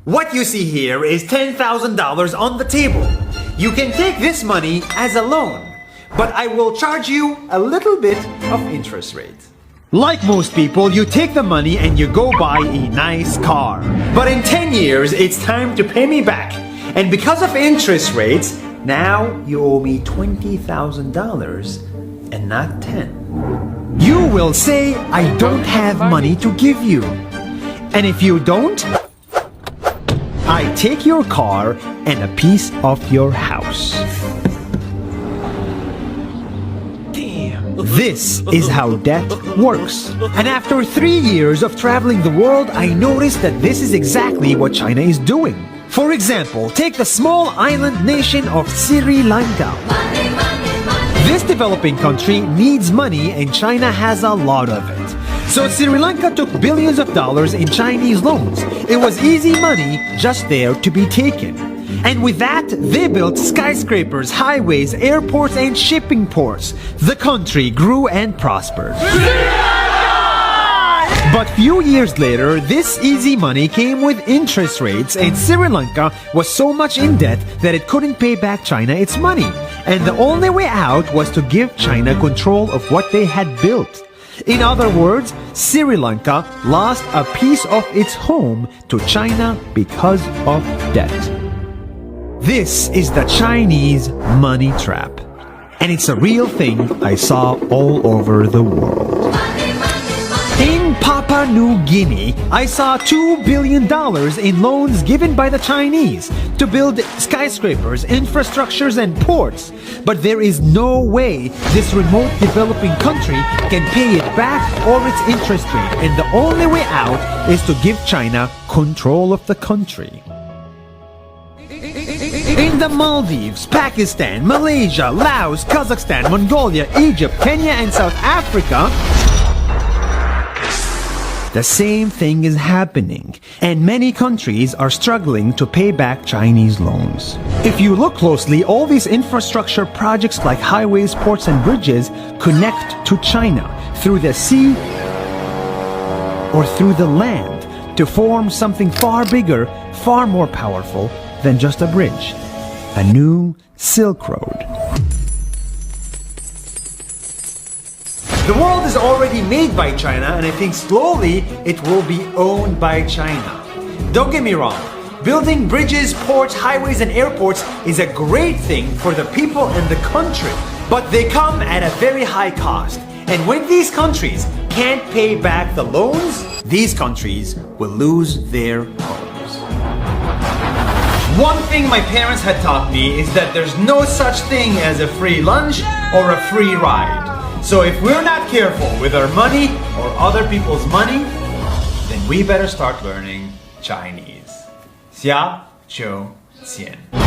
What you see here is $10,000 on the table. You can take this money as a loan, but I will charge you a little bit of interest rate. Like most people, you take the money and you go buy a nice car. But in 10 years, it's time to pay me back. And because of interest rates, now you owe me $20,000 and not 10. You will say, I don't have money to give you. And if you don't, I take your car and a piece of your house. This is how debt works. And after 3 years of traveling the world, I noticed that this is exactly what China is doing. For example, take the small island nation of Sri Lanka. This developing country needs money and China has a lot of it. So Sri Lanka took billions of dollars in Chinese loans. It was easy money just there to be taken. And with that, they built skyscrapers, highways, airports, and shipping ports. The country grew and prospered. But few years later, this easy money came with interest rates, and Sri Lanka was so much in debt that it couldn't pay back China its money. And the only way out was to give China control of what they had built. In other words, Sri Lanka lost a piece of its home to China because of debt. This is the Chinese money trap. And it's a real thing I saw all over the world. In Papua New Guinea, I saw $2 billion in loans given by the Chinese to build skyscrapers, infrastructures, and ports. But there is no way this remote developing country can pay it back or its interest rate. And the only way out is to give China control of the country. In the Maldives, Pakistan, Malaysia, Laos, Kazakhstan, Mongolia, Egypt, Kenya, and South Africa, the same thing is happening, and many countries are struggling to pay back Chinese loans. If you look closely, all these infrastructure projects like highways, ports, and bridges connect to China through the sea or through the land to form something far bigger, far more powerful than just a bridge. A new Silk Road. The world is already made by China, and I think slowly it will be owned by China. Don't get me wrong, building bridges, ports, highways, and airports is a great thing for the people and the country, but they come at a very high cost. And when these countries can't pay back the loans, these countries will lose their homes. One thing my parents had taught me is that there's no such thing as a free lunch or a free ride. So if we're not careful with our money or other people's money, then we better start learning Chinese. 下周见。